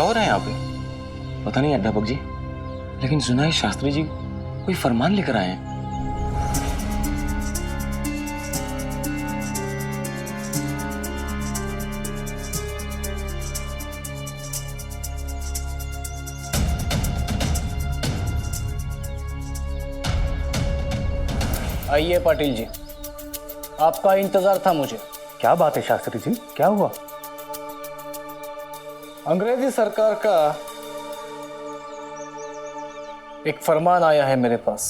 क्या हो रहा है यहाँ पे? पता नहीं अध्यापक जी, लेकिन सुना है शास्त्री जी कोई फरमान लेकर आए हैं। आइए पाटिल जी, आपका इंतजार था मुझे। क्या बात है शास्त्री जी, क्या हुआ? अंग्रेजी सरकार का एक फरमान आया है मेरे पास।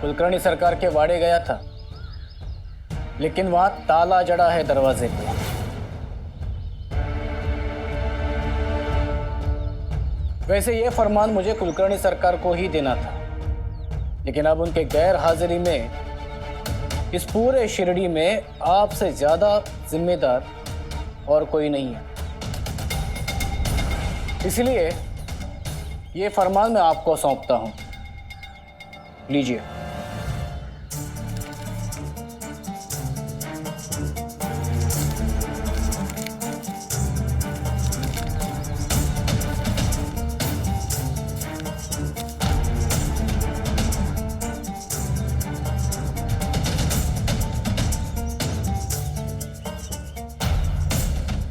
कुलकर्णी सरकार के वाड़े गया था, लेकिन वहां ताला जड़ा है दरवाजे पे। वैसे यह फरमान मुझे कुलकर्णी सरकार को ही देना था, लेकिन अब उनके गैर हाजिरी में इस पूरे शिरडी में आपसे ज्यादा जिम्मेदार और कोई नहीं है। इसलिए ये फरमान मैं आपको सौंपता हूं, लीजिए।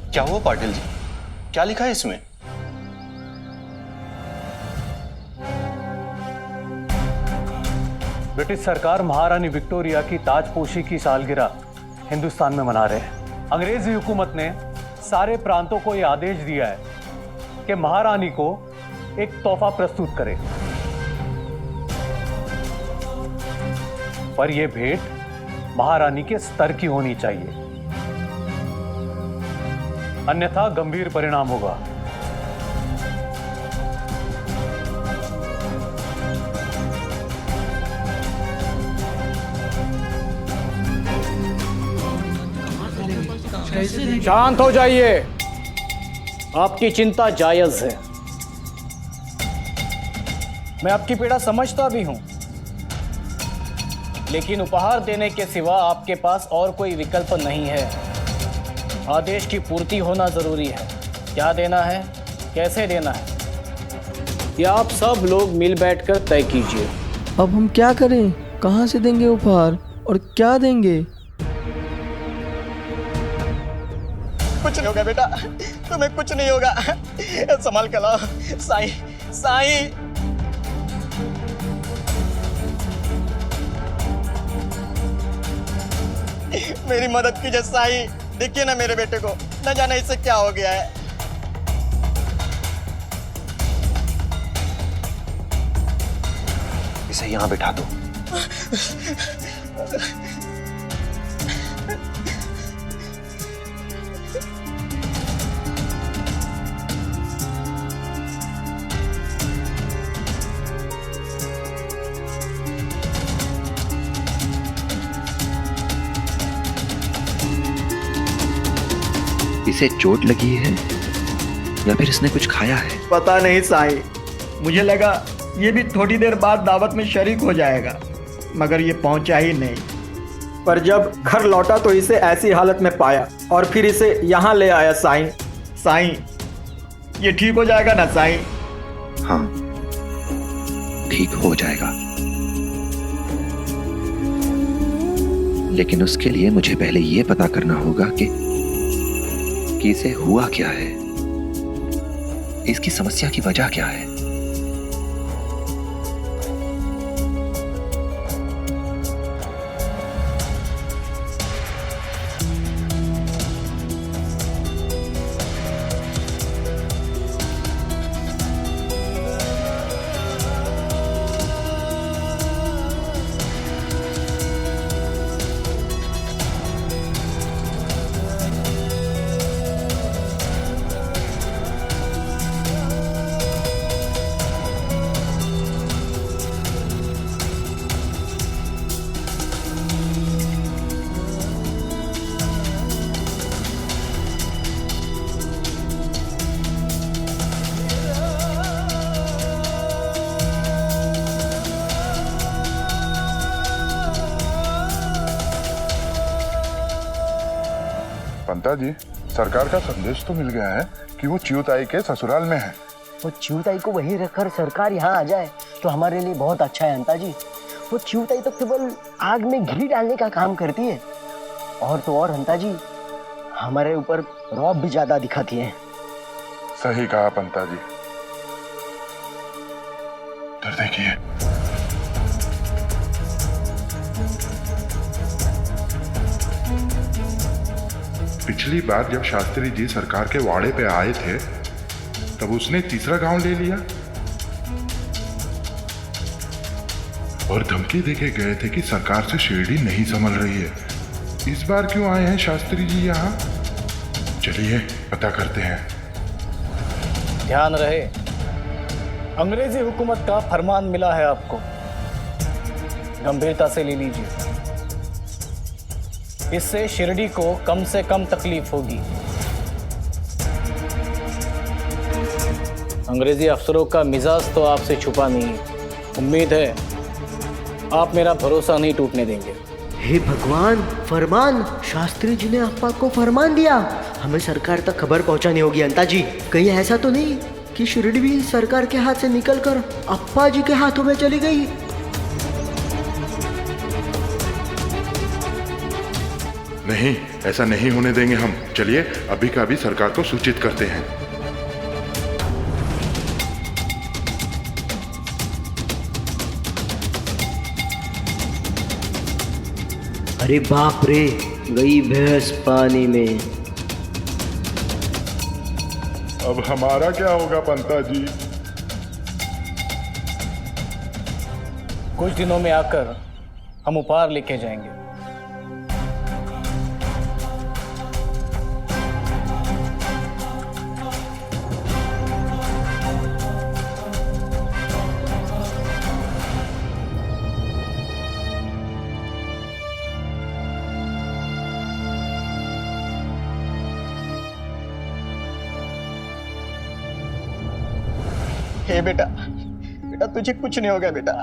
क्या हुआ पाटिल जी, क्या लिखा है इसमें? ब्रिटिश सरकार महारानी विक्टोरिया की ताजपोशी की सालगिरह हिंदुस्तान में मना रहे हैं। अंग्रेजी हुकूमत ने सारे प्रांतों को यह आदेश दिया है कि महारानी को एक तोहफा प्रस्तुत करें, पर यह भेंट महारानी के स्तर की होनी चाहिए, अन्यथा गंभीर परिणाम होगा। शांत हो जाइए, आपकी चिंता जायज है। मैं आपकी पीड़ा समझता भी हूं, लेकिन उपहार देने के सिवा आपके पास और कोई विकल्प नहीं है। आदेश की पूर्ति होना जरूरी है। क्या देना है, कैसे देना है, यह आप सब लोग मिल बैठकर तय कीजिए। अब हम क्या करें? कहाँ से देंगे उपहार और क्या देंगे? कुछ नहीं होगा बेटा, तुम्हें कुछ नहीं होगा। संभाल कर लाओ। साईं, साईं। मेरी मदद कीजिए साईं। देखिए ना मेरे बेटे को, न जाने इससे क्या हो गया है। इसे यहां बिठा दो। इसे चोट लगी है या फिर इसने कुछ खाया है? पता नहीं साईं, मुझे लगा ये भी थोड़ी देर बाद दावत में शरीक हो जाएगा, मगर ये पहुंचा ही नहीं। पर जब घर लौटा तो इसे ऐसी हालत में पाया और फिर इसे यहाँ ले आया साईं। साईं, ये ठीक हो जाएगा ना साईं? हाँ, ठीक हो जाएगा, लेकिन उसके लिए मुझे पहले ये पता करना होगा कि इसे हुआ क्या है, इसकी समस्या की वजह क्या है। पंता जी, सरकार का संदेश तो मिल गया है कि वो चिऊताई के ससुराल में है। वो चिऊताई को वहीं रखकर सरकार यहाँ आ जाए तो हमारे लिए बहुत अच्छा है अंता जी। वो चिऊताई तो केवल आग में घी डालने का काम करती है, और तो और अंता जी हमारे ऊपर रौब भी ज्यादा दिखाती है। सही कहा पंता जी। इधर देखिए, पिछली बार जब शास्त्री जी सरकार के वाड़े पे आए थे तब उसने तीसरा गांव ले लिया और धमकी देके गए थे कि सरकार से शिरडी नहीं संभल रही है। इस बार क्यों आए हैं शास्त्री जी यहाँ? चलिए पता करते हैं। ध्यान रहे, अंग्रेजी हुकूमत का फरमान मिला है आपको, गंभीरता से ले लीजिए। इससे शिरडी को कम से कम तकलीफ होगी। अंग्रेजी अफसरों का मिजाज तो आपसे छुपा नहीं है। उम्मीद है आप मेरा भरोसा नहीं टूटने देंगे। हे भगवान, फरमान! शास्त्री जी ने अप्पा को फरमान दिया। हमें सरकार तक खबर पहुंचानी होगी अंता जी। कहीं ऐसा तो नहीं कि शिरडी भी सरकार के हाथ से निकलकर अप्पा जी के हाथों में चली गई? नहीं, ऐसा नहीं होने देंगे हम। चलिए अभी का अभी सरकार को सूचित करते हैं। अरे बाप रे, गई भैंस पानी में। अब हमारा क्या होगा पंता जी? कुछ दिनों में आकर हम उपहार लेके जाएंगे। हे बेटा, बेटा तुझे कुछ नहीं होगा बेटा।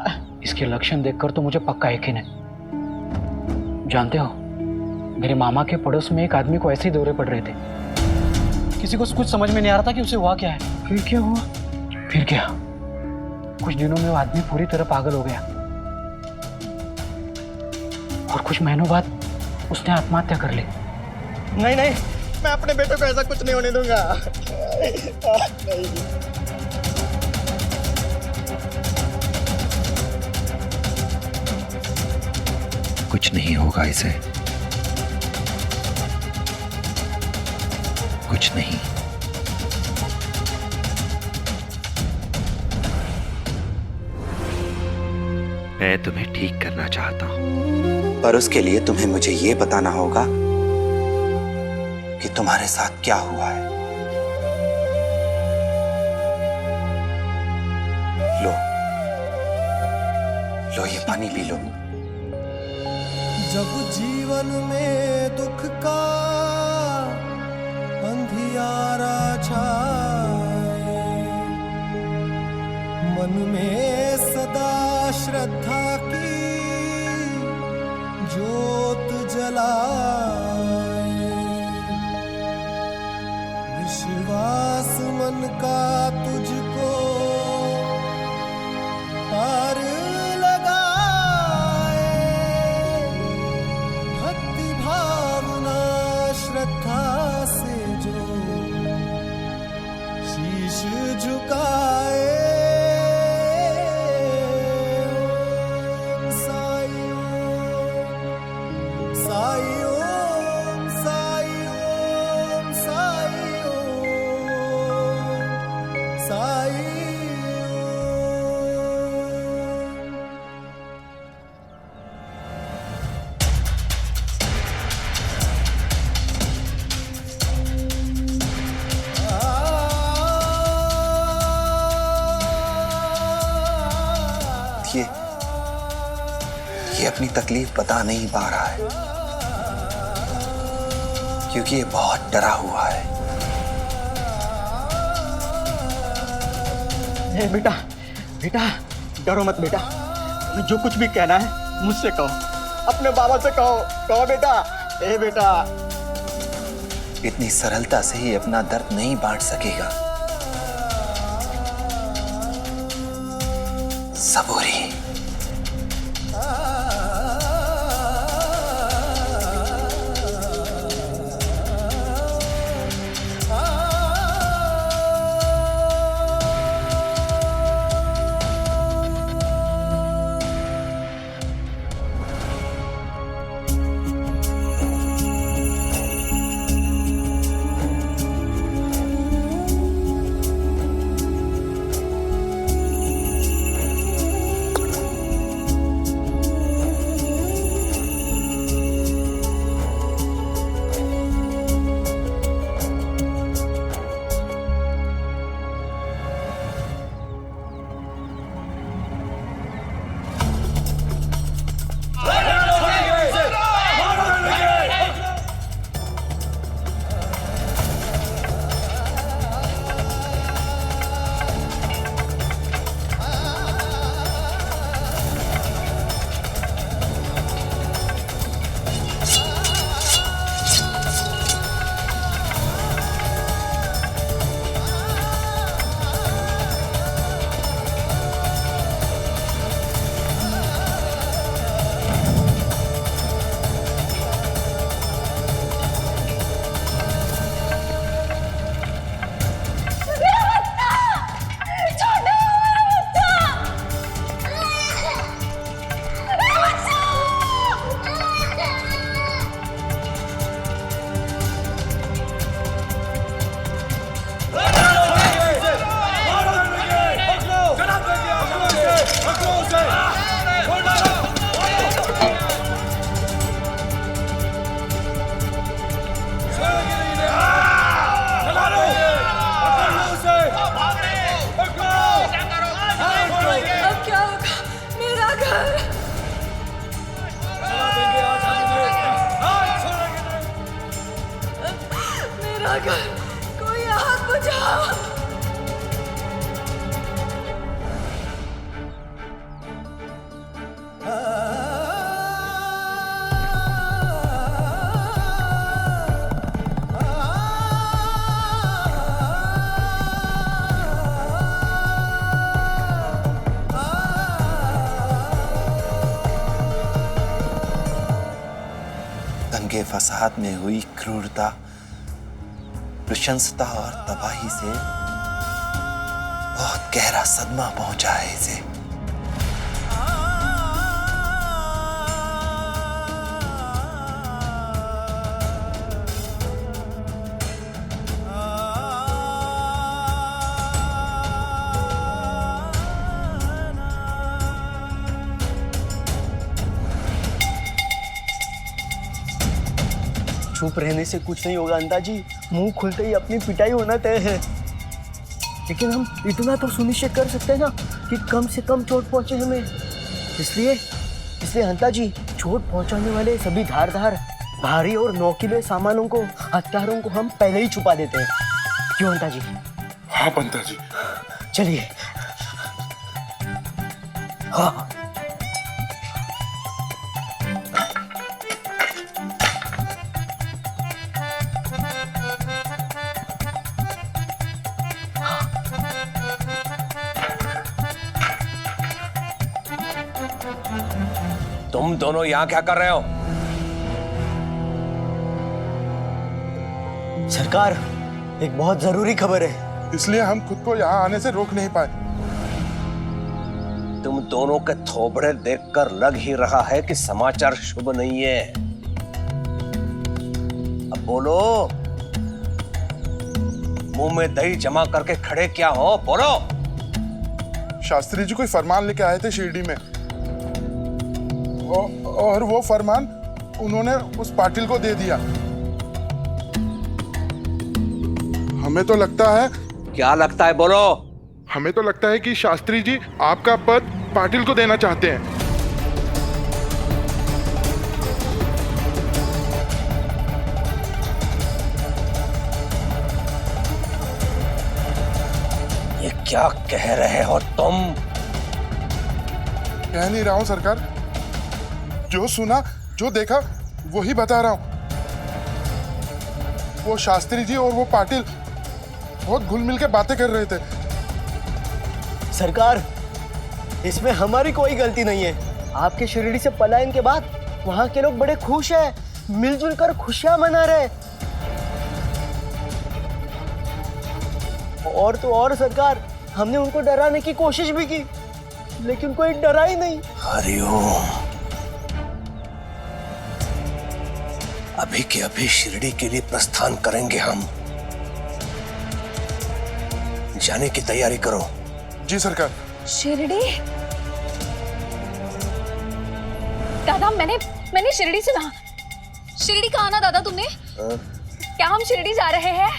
इसके लक्षण देखकर तो मुझे पक्का यकीन है। जानते हो, मेरे मामा के पड़ोस में एक आदमी को ऐसे ही दौरे पड़ रहे थे। किसी को कुछ समझ में नहीं आ रहा था कि उसे हुआ क्या है। फिर क्या हुआ? फिर क्या, कुछ दिनों में वो आदमी पूरी तरह पागल हो गया और कुछ महीनों बाद उसने आत्महत्या कर ली। नहीं नहीं, मैं अपने बेटे को ऐसा कुछ नहीं होने दूंगा। नहीं। कुछ नहीं होगा इसे, कुछ नहीं। मैं तुम्हें ठीक करना चाहता हूं, पर उसके लिए तुम्हें मुझे ये बताना होगा कि तुम्हारे साथ क्या हुआ है। लो लो, ये पानी पी लो। जब जीवन में दुख का अंधियारा छाए, मन में सदा श्रद्धा की ज्योत जलाए, विश्वास मन का तुझको पार श्रद्धा से जो शीश झुकाए, साई ओम, साई ओम, साई ओम, साई ओम, साई ओम। ये अपनी तकलीफ बता नहीं पा रहा है क्योंकि ये बहुत डरा हुआ है। हे बेटा, बेटा डरो मत बेटा। जो कुछ भी कहना है मुझसे कहो, अपने बाबा से कहो। कहो बेटा। हे बेटा, इतनी सरलता से ही अपना दर्द नहीं बांट सकेगा। सबूरी। कोई आग बुझाओ। दंगे फसाद में हुई क्रूरता, नृशंसता और तबाही से बहुत गहरा सदमा पहुंचा है इसे। चुप रहने से कुछ नहीं होगा अंदाजी, मुंह खुलते ही अपनी पिटाई होना तय है। लेकिन हम इतना तो सुनिश्चित कर सकते हैं ना कि कम से कम चोट पहुंचे हमें। इसलिए हंता जी, चोट पहुंचाने वाले सभी धारदार भारी और नोकीले सामानों को, हथियारों को हम पहले ही छुपा देते हैं। क्यों हंता जी? हाँ पंता जी। चलिए। हाँ। तुम दोनों यहाँ क्या कर रहे हो? सरकार, एक बहुत जरूरी खबर है। इसलिए हम खुद को यहाँ आने से रोक नहीं पाए। तुम दोनों के थोबड़े देखकर लग ही रहा है कि समाचार शुभ नहीं है। अब बोलो, मुंह में दही जमा करके खड़े क्या हो? बोलो। शास्त्री जी कोई फरमान लेके आए थे शिरडी में, और वो फरमान उन्होंने उस पाटिल को दे दिया। हमें तो लगता है। क्या लगता है? बोलो। हमें तो लगता है कि शास्त्री जी आपका पद पाटिल को देना चाहते हैं। ये क्या कह रहे हो तुम? कह नहीं रहा हूं सरकार, जो सुना जो देखा वही बता रहा हूं। वो शास्त्री जी और वो पाटिल बहुत घुल मिल के बातें कर रहे थे। सरकार, इसमें हमारी कोई गलती नहीं है। आपके शिरडी से पलायन के बाद वहाँ के लोग बड़े खुश हैं, मिलजुल कर खुशियां मना रहे। और तो और सरकार, हमने उनको डराने की कोशिश भी की, लेकिन कोई डरा ही नहीं। हरिओम। अभी के अभी शिरडी के लिए प्रस्थान करेंगे हम। जाने की तैयारी करो। जी सरकार। शिरडी? दादा, मैंने शिरडी सुना। शिरडी कहाँ ना दादा तुमने? क्या हम शिरडी जा रहे हैं?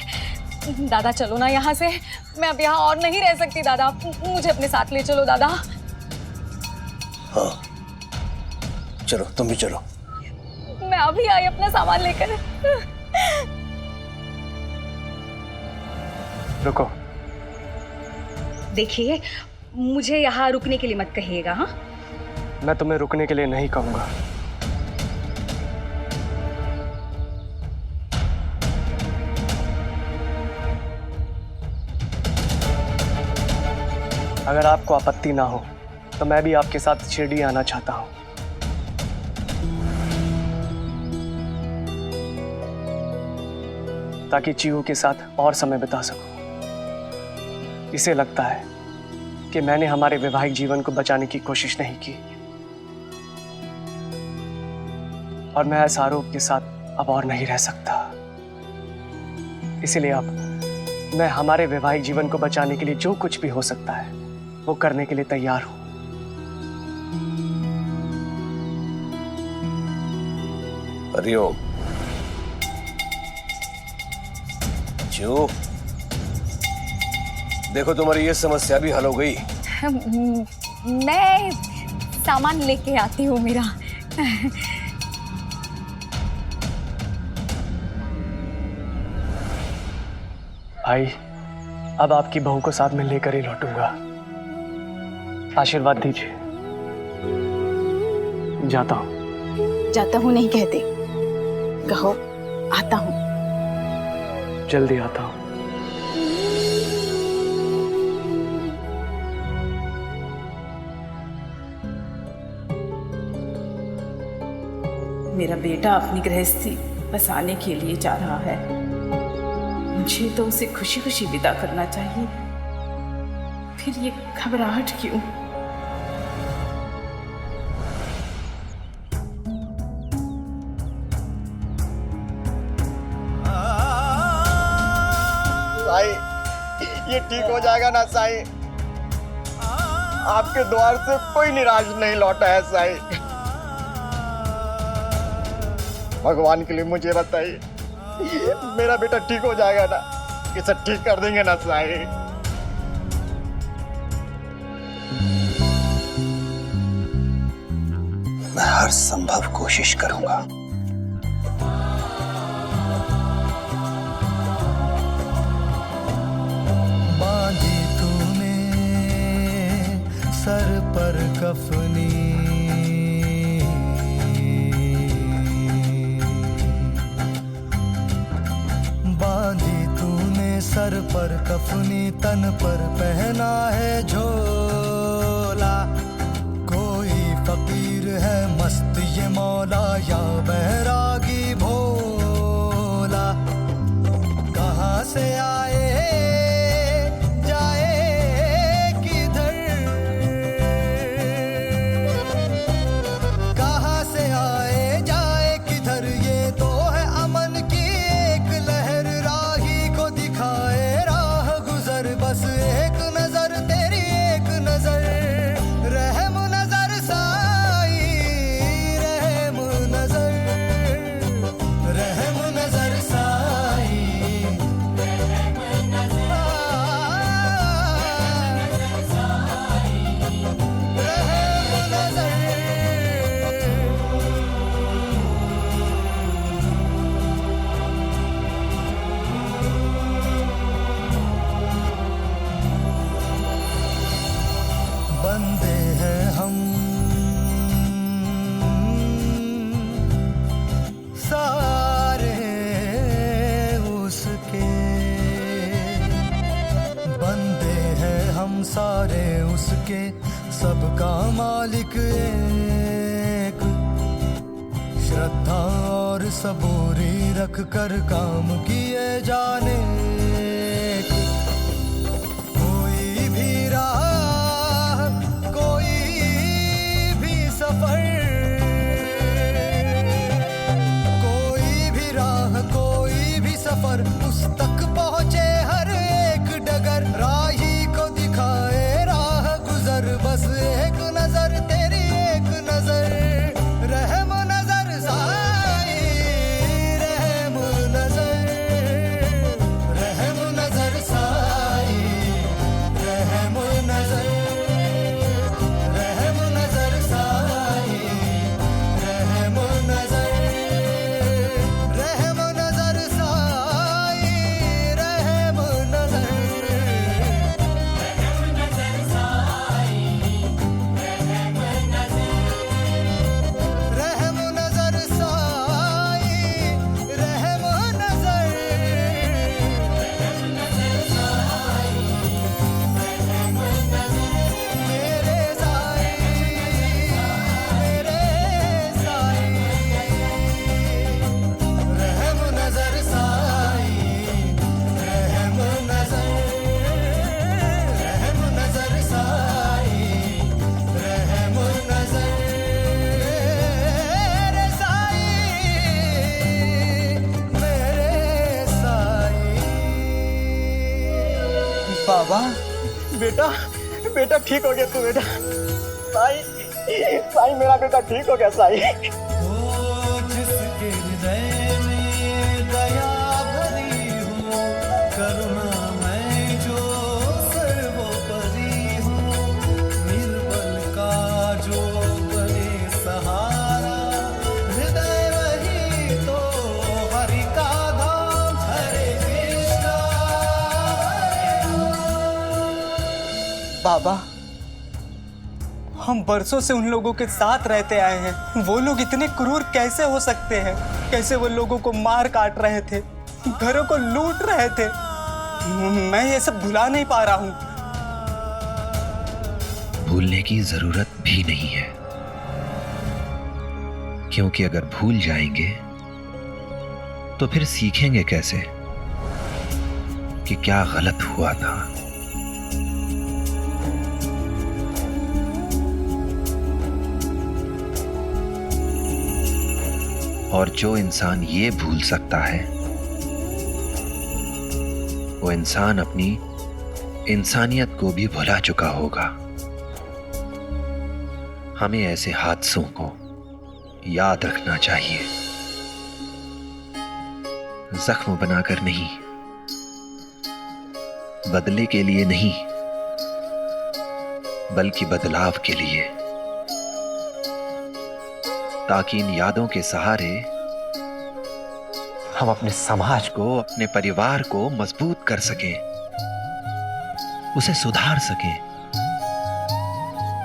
दादा चलो ना यहाँ से, मैं अब यहाँ और नहीं रह सकती दादा, मुझे अपने साथ ले चलो दादा। हाँ चलो, तुम भी चलो। मैं अभी आई अपना सामान लेकर। रुको। देखिए, मुझे यहाँ रुकने के लिए मत कहिएगा। हाँ, मैं तुम्हें रुकने के लिए नहीं कहूंगा। अगर आपको आपत्ति ना हो तो मैं भी आपके साथ शिरडी आना चाहता हूं, ताकि चीहू के साथ और समय बिता सकूं। इसे लगता है कि मैंने हमारे वैवाहिक जीवन को बचाने की कोशिश नहीं की, और मैं इस आरोप के साथ अब और नहीं रह सकता। इसलिए अब मैं हमारे वैवाहिक जीवन को बचाने के लिए जो कुछ भी हो सकता है वो करने के लिए तैयार हूं। हरिओम। जो देखो, तुम्हारी ये समस्या भी हल हो गई। मैं सामान लेके आती हूँ मेरा। भाई, अब आपकी बहू को साथ में लेकर ही लौटूंगा। आशीर्वाद दीजिए। जाता हूं। जाता हूँ नहीं कहते, कहो आता हूँ। जल्दी आता हूं। मेरा बेटा अपनी गृहस्थी बसाने के लिए जा रहा है, मुझे तो उसे खुशी खुशी विदा करना चाहिए। फिर ये घबराहट क्यों? साईं, ये ठीक हो जाएगा ना साईं? आपके द्वार से कोई निराश नहीं लौटा है साईं। भगवान के लिए मुझे बताइए, मेरा बेटा ठीक हो जाएगा ना? इसे ठीक कर देंगे ना साईं? मैं हर संभव कोशिश करूंगा। बांधी तूने सर पर कफनी, बांधी तूने सर पर कफनी, तन पर पहना है झोला। कोई फकीर है मस्त ये मौला, या बैरागी भोला। कहाँ से आए जाए किधर, कहाँ से आए जाए किधर, ये तो है अमन की एक लहर। राही को दिखाए राह गुजर, बस एक नजर तेरी एक के सबका मालिक एक, श्रद्धा और सबूरी रख कर काम किए जाने एक। कोई भी राह कोई भी सफर, कोई भी राह कोई भी सफर, उस तक पहुंचे हर एक डगर। राही को दिखाए राह गुजर, बस एक नजर तेरी एक नजर। रहम नजर साई, रहम नजर, रहम नजर साई, रहम नजर, रहम नजर साई, रहम नजर, रहम नजर साई, रहम नजर, रहम नजर साई, रहम नजर, रहम नजर साई, रहम नजर, रहम नजर साई, रहम नजर, मेरे साई, मेरे साई, रहम नजर साई, रहम नजर, रहम नजर साई, रहम नजर, मेरे साई, मेरे साई। बाबा, बेटा बेटा ठीक हो गया तू बेटा। साई, साई मेरा बेटा ठीक हो गया साई। ओ जिसके हृदय में दया भरी हो, करुणा मैं जो सर्वोपरि हूँ, निर्बल का जो बने सहारा, हृदय वही तो हरि का धाम। हरे कृष्णा हरे राम। बाबा, हम बरसों से उन लोगों के साथ रहते आए हैं। वो लोग इतने क्रूर कैसे हो सकते हैं? कैसे वो लोगों को मार काट रहे थे, घरों को लूट रहे थे। मैं ये सब भुला नहीं पा रहा हूँ। भूलने की जरूरत भी नहीं है, क्योंकि अगर भूल जाएंगे तो फिर सीखेंगे कैसे कि क्या गलत हुआ था। और जो इंसान ये भूल सकता है, वो इंसान अपनी इंसानियत को भी भुला चुका होगा। हमें ऐसे हादसों को याद रखना चाहिए, जख्म बनाकर नहीं, बदले के लिए नहीं, बल्कि बदलाव के लिए, ताकि इन यादों के सहारे हम अपने समाज को, अपने परिवार को मजबूत कर सकें, उसे सुधार सकें।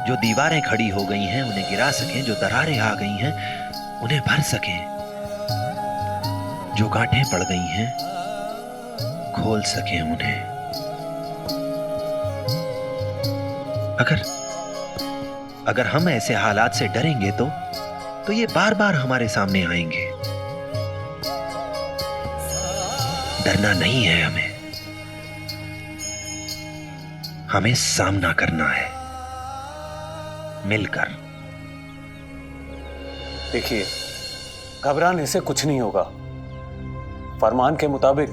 जो दीवारें खड़ी हो गई हैं उन्हें गिरा सकें, जो दरारें आ गई हैं उन्हें भर सकें, जो गांठें पड़ गई हैं खोल सकें उन्हें। अगर हम ऐसे हालात से डरेंगे तो ये बार बार हमारे सामने आएंगे। डरना नहीं है हमें सामना करना है मिलकर। देखिए, घबराने से कुछ नहीं होगा। फरमान के मुताबिक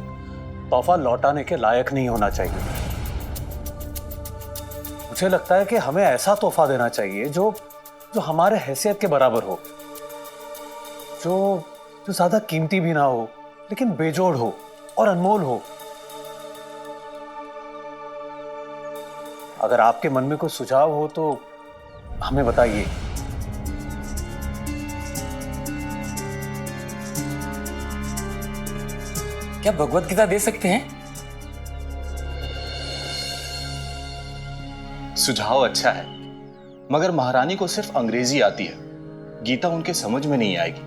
तोहफा लौटाने के लायक नहीं होना चाहिए। मुझे लगता है कि हमें ऐसा तोहफा देना चाहिए जो हमारे हैसियत के बराबर हो, जो ज्यादा कीमती भी ना हो लेकिन बेजोड़ हो और अनमोल हो। अगर आपके मन में कोई सुझाव हो तो हमें बताइए। क्या भगवत गीता दे सकते हैं? सुझाव अच्छा है, मगर महारानी को सिर्फ अंग्रेजी आती है, गीता उनके समझ में नहीं आएगी।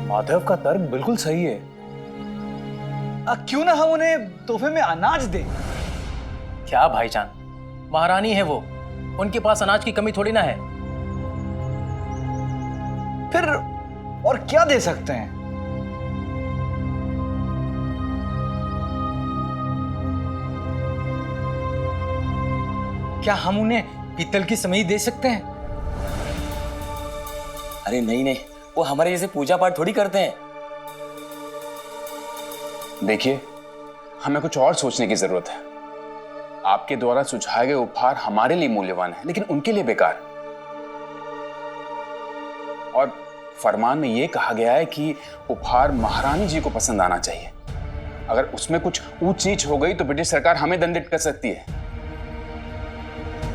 माधव का तर्क बिल्कुल सही है। क्यों ना हम उन्हें तोहफे में अनाज दें? क्या भाईजान, महारानी है वो, उनके पास अनाज की कमी थोड़ी ना है। फिर और क्या दे सकते हैं? क्या हम उन्हें पीतल की समई दे सकते हैं? अरे नहीं नहीं, वो हमारे जैसे पूजा पाठ थोड़ी करते हैं। देखिए, हमें कुछ और सोचने की जरूरत है। आपके द्वारा सुझाए गए उपहार हमारे लिए मूल्यवान है, लेकिन उनके लिए बेकार। और फरमान में यह कहा गया है कि उपहार महारानी जी को पसंद आना चाहिए। अगर उसमें कुछ ऊंच नीच हो गई तो ब्रिटिश सरकार हमें दंडित कर सकती है।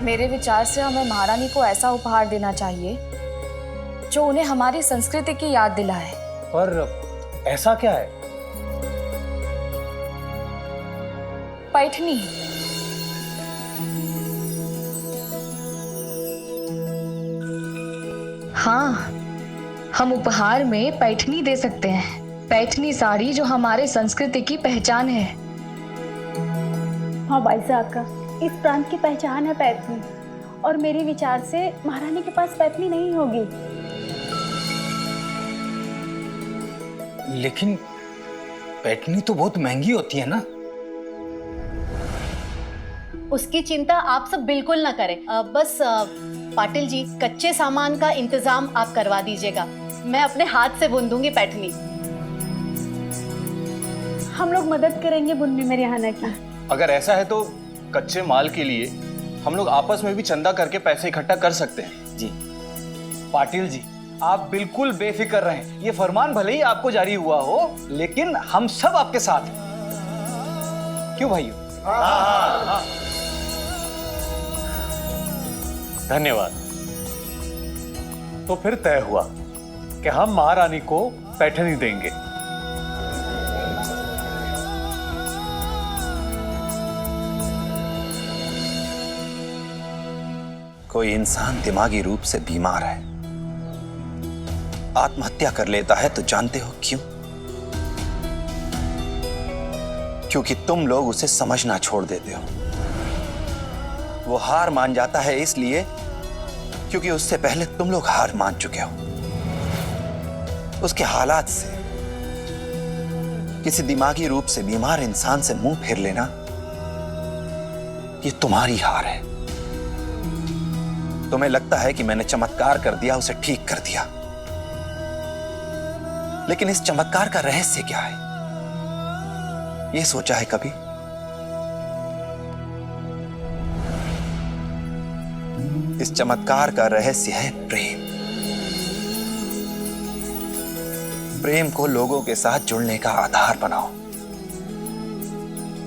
मेरे विचार से हमें महारानी को ऐसा उपहार देना चाहिए जो उन्हें हमारी संस्कृति की याद दिलाए। पर ऐसा क्या है? पैठनी। हाँ, हम उपहार में पैठनी दे सकते हैं। पैठनी साड़ी जो हमारे संस्कृति की पहचान है। हाँ भाई साहब, इस प्रांत की पहचान है पैठनी, और मेरे विचार से महारानी के पास पैठनी नहीं होगी। लेकिन पैठनी तो बहुत महंगी होती है ना। उसकी चिंता आप सब बिल्कुल ना करें। बस पाटिल जी, कच्चे सामान का इंतजाम आप करवा दीजिएगा। मैं अपने हाथ से बुन दूंगी पैठनी। हम लोग मदद करेंगे बुनने में रिहाना की। अगर ऐसा है तो कच्चे माल के लिए हम लोग आपस में भी चंदा करके पैसे इकट्ठा कर सकते हैं। जी पाटिल जी, आप बिल्कुल बेफिक्र रहें। ये फरमान भले ही आपको जारी हुआ हो, लेकिन हम सब आपके साथ हैं। क्यों भाइयों? हाँ। धन्यवाद। तो फिर तय हुआ कि हम महारानी को पैठनी देंगे। कोई इंसान दिमागी रूप से बीमार है, आत्महत्या कर लेता है, तो जानते हो क्यों? क्योंकि तुम लोग उसे समझना छोड़ देते हो। वो हार मान जाता है इसलिए क्योंकि उससे पहले तुम लोग हार मान चुके हो। उसके हालात से किसी दिमागी रूप से बीमार इंसान से मुंह फेर लेना, ये तुम्हारी हार है। तुम्हें लगता है कि मैंने चमत्कार कर दिया, उसे ठीक कर दिया, लेकिन इस चमत्कार का रहस्य क्या है? यह सोचा है कभी? इस चमत्कार का रहस्य है प्रेम। प्रेम को लोगों के साथ जुड़ने का आधार बनाओ,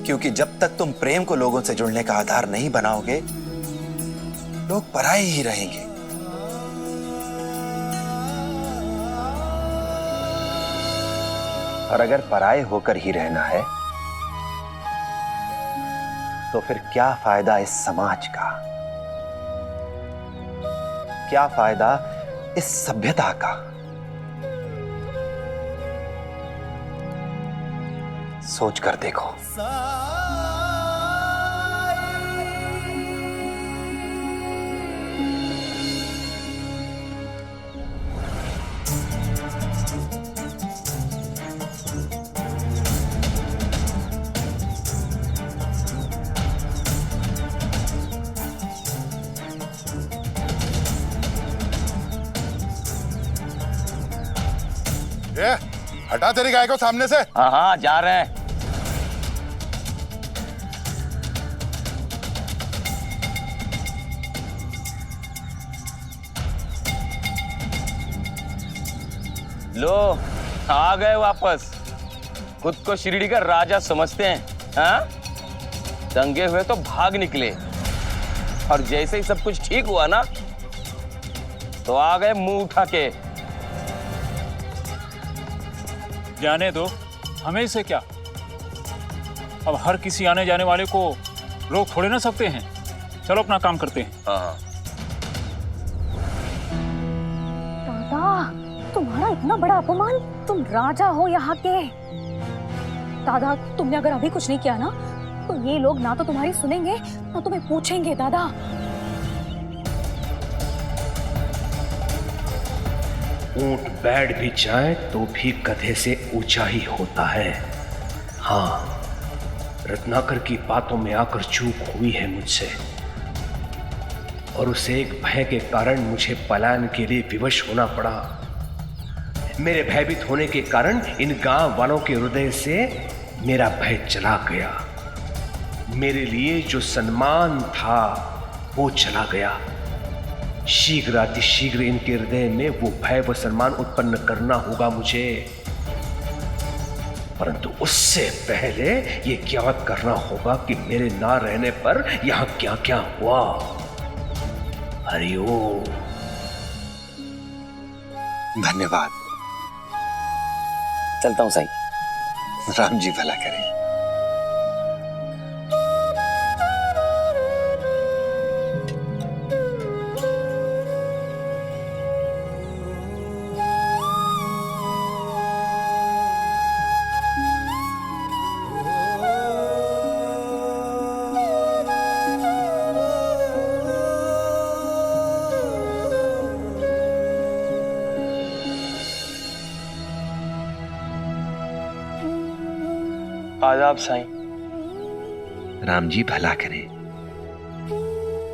क्योंकि जब तक तुम प्रेम को लोगों से जुड़ने का आधार नहीं बनाओगे, लोग पराये ही रहेंगे। और अगर पराये होकर ही रहना है, तो फिर क्या फायदा इस समाज का? क्या फायदा इस सभ्यता का? सोच कर देखो। ये हटा तेरी गाय को सामने से। हाँ हाँ, जा रहे हैं। लो, आ गए वापस। खुद को शिरडी का राजा समझते हैं, हाँ? दंगे हुए तो भाग निकले, और जैसे ही सब कुछ ठीक हुआ ना, तो आ गए मुंह उठा के। जाने दो, हमें से क्या? अब हर किसी आने जाने वाले को रोक थोड़े ना सकते हैं। चलो अपना काम करते हैं। हाँ। दादा, तुम्हारा इतना बड़ा अपमान! तुम राजा हो यहाँ के। दादा, तुमने अगर अभी कुछ नहीं किया ना तो ये लोग ना तो तुम्हारी सुनेंगे ना तुम्हें पूछेंगे दादा। ऊंट बैठ भी जाए तो भी गधे से ऊंचा ही होता है। हाँ, रत्नाकर की बातों में आकर चूक हुई है मुझसे, और उस एक भय के कारण मुझे पलायन के लिए विवश होना पड़ा। मेरे भयभीत होने के कारण इन गांव वालों के हृदय से मेरा भय चला गया। मेरे लिए जो सम्मान था वो चला गया। शीघ्र अतिशीघ्र इनके हृदय में वो भय व सम्मान उत्पन्न करना होगा मुझे, परंतु उससे पहले ये ज्ञात करना होगा कि मेरे ना रहने पर यहां क्या क्या हुआ। हरिओम। धन्यवाद। चलता हूं साईं। राम जी भला करें। आदाब साईं। राम जी भला करें।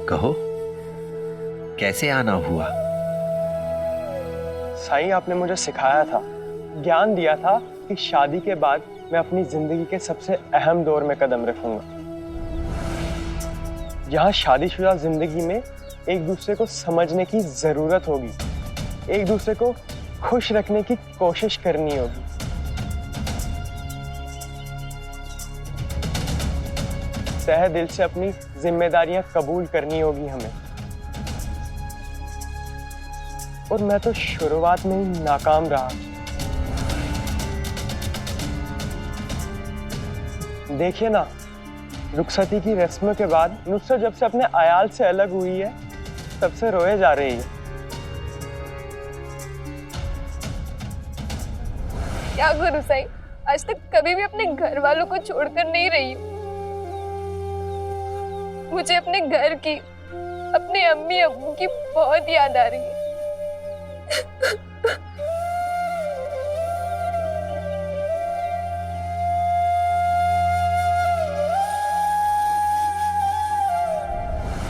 कहो, कैसे आना हुआ? साईं, आपने मुझे सिखाया था, ज्ञान दिया था कि शादी के बाद मैं अपनी जिंदगी के सबसे अहम दौर में कदम रखूंगा। यहाँ शादीशुदा जिंदगी में एक दूसरे को समझने की जरूरत होगी, एक दूसरे को खुश रखने की कोशिश करनी होगी। तहे दिल से अपनी जिम्मेदारियां कबूल करनी होगी हमें। और मैं तो शुरुआत में ही नाकाम रहा। देखिए ना, रुखसती की रस्म के बाद नुसरत जब से अपने अयाल से अलग हुई है तब से रोए जा रही है। क्या करूं साईं, आज तक कभी भी अपने घर वालों को छोड़कर नहीं रही हूं। मुझे अपने घर की, अपने अम्मी अब्बू की बहुत याद आ रही है।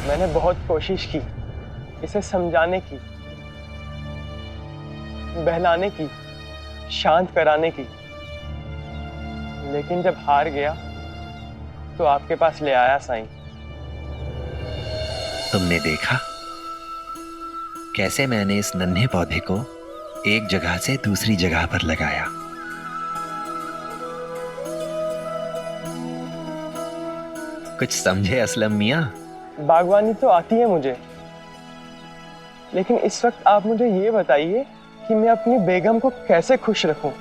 मैंने बहुत कोशिश की इसे समझाने की, बहलाने की, शांत कराने की, लेकिन जब हार गया तो आपके पास ले आया साईं। तुमने देखा कैसे मैंने इस नन्हे पौधे को एक जगह से दूसरी जगह पर लगाया। कुछ समझे असलम मियां? बागवानी तो आती है मुझे, लेकिन इस वक्त आप मुझे ये बताइए कि मैं अपनी बेगम को कैसे खुश रखूं,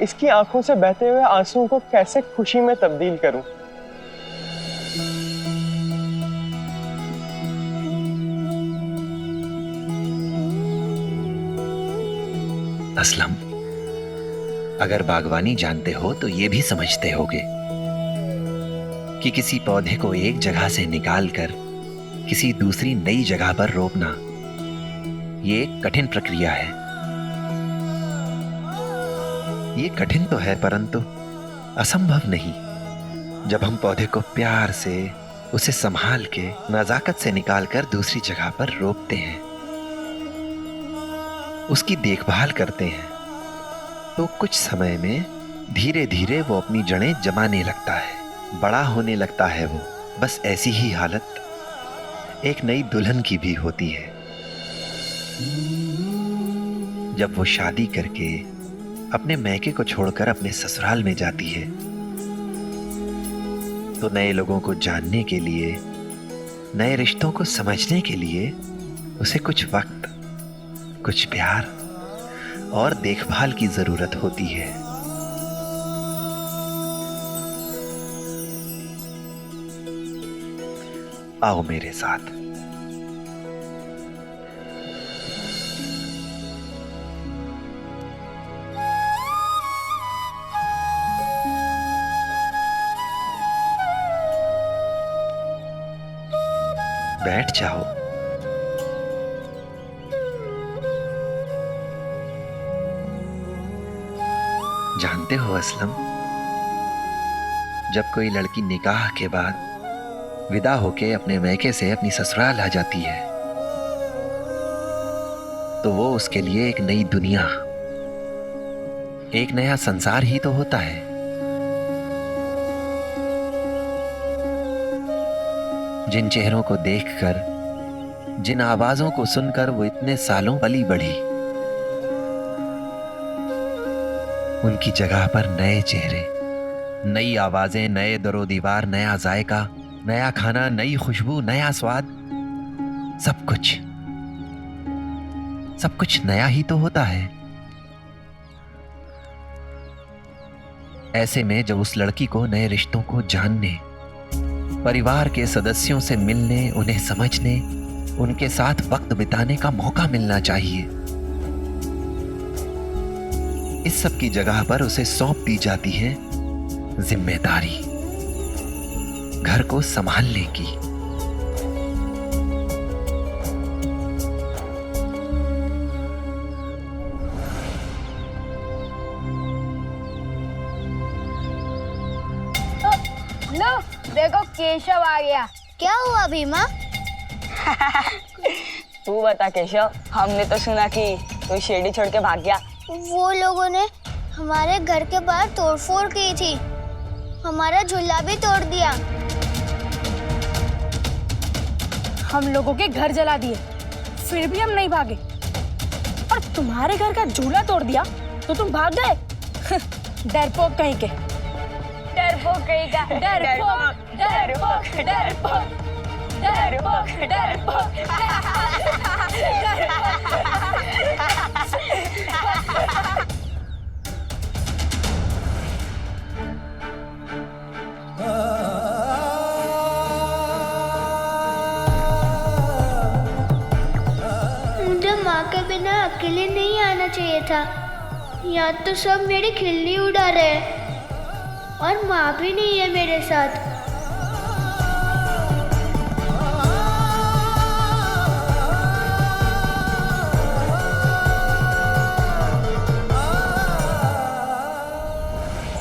इसकी आंखों से बहते हुए आंसुओं को कैसे खुशी में तब्दील करूं। असलम, अगर बागवानी जानते हो तो ये भी समझते होगे कि किसी पौधे को एक जगह से निकालकर किसी दूसरी नई जगह पर रोपना ये एक कठिन प्रक्रिया है। ये कठिन तो है परंतु असंभव नहीं। जब हम पौधे को प्यार से, उसे संभाल के, नजाकत से निकालकर दूसरी जगह पर रोपते हैं, उसकी देखभाल करते हैं, तो कुछ समय में धीरे धीरे वो अपनी जड़ें जमाने लगता है, बड़ा होने लगता है। वो बस ऐसी ही हालत एक नई दुल्हन की भी होती है। जब वो शादी करके अपने मैके को छोड़कर अपने ससुराल में जाती है तो नए लोगों को जानने के लिए, नए रिश्तों को समझने के लिए उसे कुछ वक्त, कुछ प्यार और देखभाल की जरूरत होती है। आओ मेरे साथ। बैठ जाओ। जानते हो असलम, जब कोई लड़की निकाह के बाद विदा होके अपने मैके से अपनी ससुराल आ जाती है तो वो उसके लिए एक नई दुनिया, एक नया संसार ही तो होता है। जिन चेहरों को देखकर, जिन आवाजों को सुनकर वो इतने सालों पली बढ़ी, उनकी जगह पर नए चेहरे, नई आवाजें, नए दरो दीवार, नया जायका, नया खाना, नई खुशबू, नया स्वाद, सब कुछ नया ही तो होता है। ऐसे में जब उस लड़की को नए रिश्तों को जानने, परिवार के सदस्यों से मिलने, उन्हें समझने, उनके साथ वक्त बिताने का मौका मिलना चाहिए। इस सब की जगह पर उसे सौंप दी जाती है जिम्मेदारी, घर को संभालने की। लो देखो केशव आ गया। क्या हुआ भीमा? तू बता केशव, हमने तो सुना कि तू शिरडी छोड़ के भाग गया। वो लोगों ने हमारे घर के बाहर तोड़फोड़ की थी, हमारा झूला भी तोड़ दिया। हम लोगों के घर जला दिए, फिर भी हम नहीं भागे। और तुम्हारे घर का झूला तोड़ दिया तो तुम भाग गए? डरपोक कहीं के। डरपोक कहीं का। डरपोक, डरपोक, डरपोक, डरपोक, डरपोक। मुझे माँ के बिना अकेले नहीं आना चाहिए था। यहाँ तो सब मेरी खिल्ली उड़ा रहे हैं और माँ भी नहीं है मेरे साथ।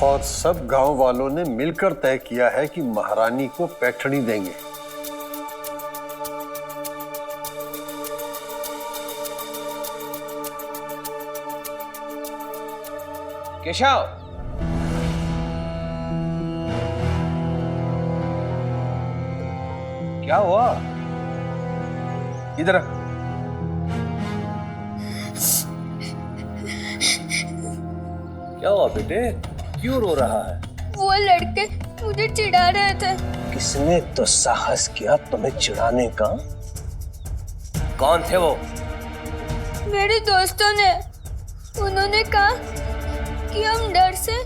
और सब गांव वालों ने मिलकर तय किया है कि महारानी को पैठणी देंगे। केशव, क्या हुआ? इधर क्या हुआ बेटे, क्यों रो रहा है? वो लड़के मुझे चिढ़ा रहे थे। किसने तो साहस किया तुम्हें चिढ़ाने का? कौन थे वो? मेरे दोस्तों ने। उन्होंने कहा कि हम डर से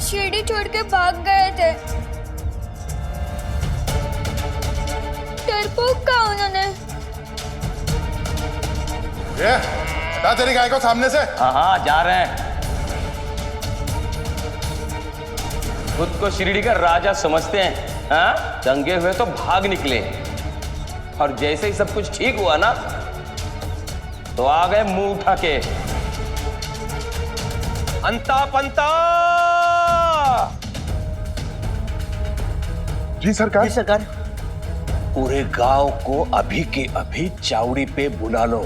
शिरडी छोड़ के भाग गए थे। डरपोक कहा उन्होंने। ये हटा तेरी गाय को सामने से। हाँ जा रहे हैं। खुद को शिरडी का राजा समझते हैं, हाँ? दंगे हुए तो भाग निकले और जैसे ही सब कुछ ठीक हुआ ना तो आ गए मुंह उठा के। अंता पंता। जी सरकार। जी सरकार। पूरे गांव को अभी के अभी चावड़ी पे बुला लो।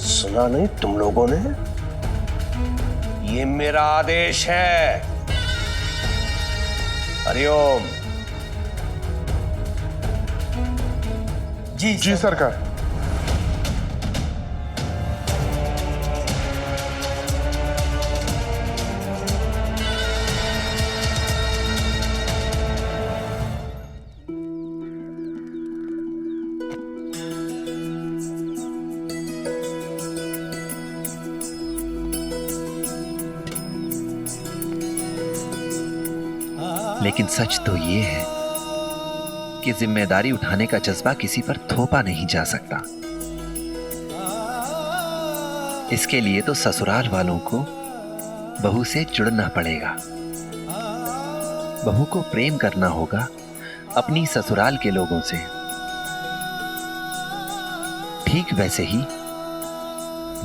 सुना नहीं तुम लोगों ने? ये मेरा आदेश है। हरिओम। जी सरकार। लेकिन सच तो ये है कि जिम्मेदारी उठाने का जज्बा किसी पर थोपा नहीं जा सकता। इसके लिए तो ससुराल वालों को बहू से जुड़ना पड़ेगा, बहू को प्रेम करना होगा, अपनी ससुराल के लोगों से, ठीक वैसे ही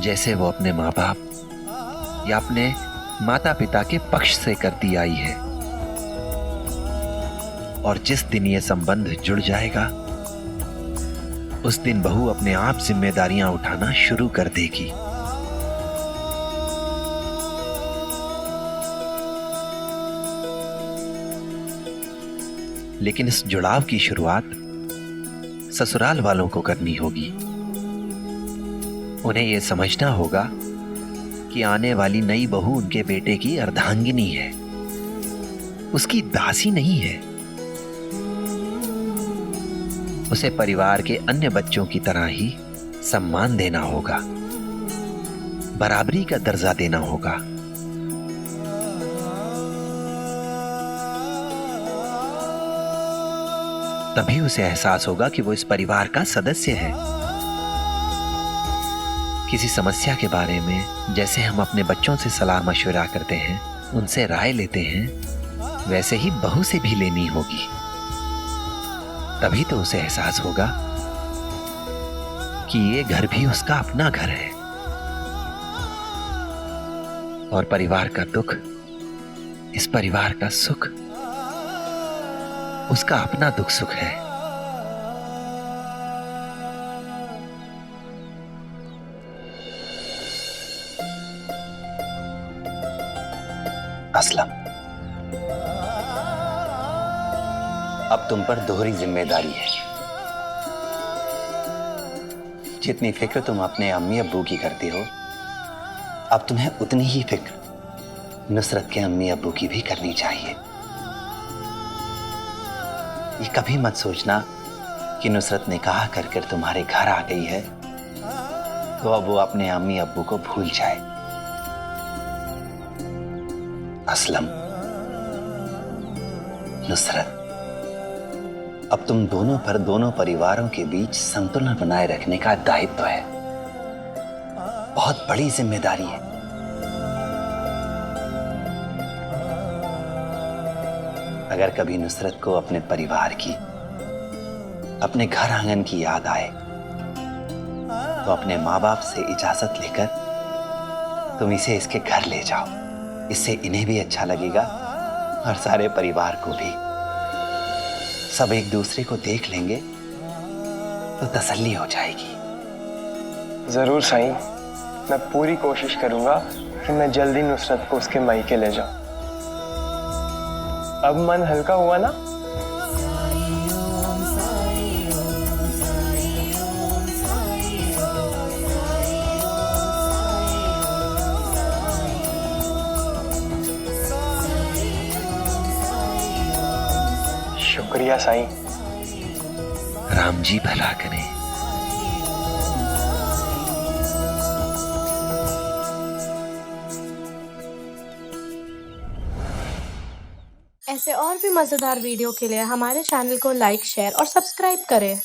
जैसे वो अपने माँ बाप या अपने माता पिता के पक्ष से करती आई है। और जिस दिन ये संबंध जुड़ जाएगा, उस दिन बहू अपने आप जिम्मेदारियां उठाना शुरू कर देगी। लेकिन इस जुड़ाव की शुरुआत ससुराल वालों को करनी होगी। उन्हें यह समझना होगा कि आने वाली नई बहू उनके बेटे की अर्धांगिनी है, उसकी दासी नहीं है। उसे परिवार के अन्य बच्चों की तरह ही सम्मान देना होगा, बराबरी का दर्जा देना होगा। तभी उसे एहसास होगा कि वो इस परिवार का सदस्य है। किसी समस्या के बारे में जैसे हम अपने बच्चों से सलाह मशवरा करते हैं, उनसे राय लेते हैं, वैसे ही बहू से भी लेनी होगी। तभी तो उसे एहसास होगा कि ये घर भी उसका अपना घर है और परिवार का दुख, इस परिवार का सुख उसका अपना दुख सुख है। असलम, अब तुम पर दोहरी जिम्मेदारी है। जितनी फिक्र तुम अपने अम्मी अब्बू की करती हो, अब तुम्हें उतनी ही फिक्र नुसरत के अम्मी अब्बू की भी करनी चाहिए। ये कभी मत सोचना कि नुसरत निकाह कर कर तुम्हारे घर आ गई है तो अब वो अपने अम्मी अब्बू को भूल जाए। असलम, नुसरत, अब तुम दोनों पर दोनों परिवारों के बीच संतुलन बनाए रखने का दायित्व है। बहुत बड़ी जिम्मेदारी है। अगर कभी नुसरत को अपने परिवार की, अपने घर आंगन की याद आए तो अपने माँ बाप से इजाजत लेकर तुम इसे इसके घर ले जाओ। इससे इन्हें भी अच्छा लगेगा और सारे परिवार को भी। सब एक दूसरे को देख लेंगे तो तसल्ली हो जाएगी। जरूर साईं, मैं पूरी कोशिश करूंगा कि मैं जल्दी नुसरत को उसके मायके ले जाऊं। अब मन हल्का हुआ ना? शुक्रिया साईं। राम जी भला करें। ऐसे और भी मज़ेदार वीडियो के लिए हमारे चैनल को लाइक, शेयर और सब्सक्राइब करें।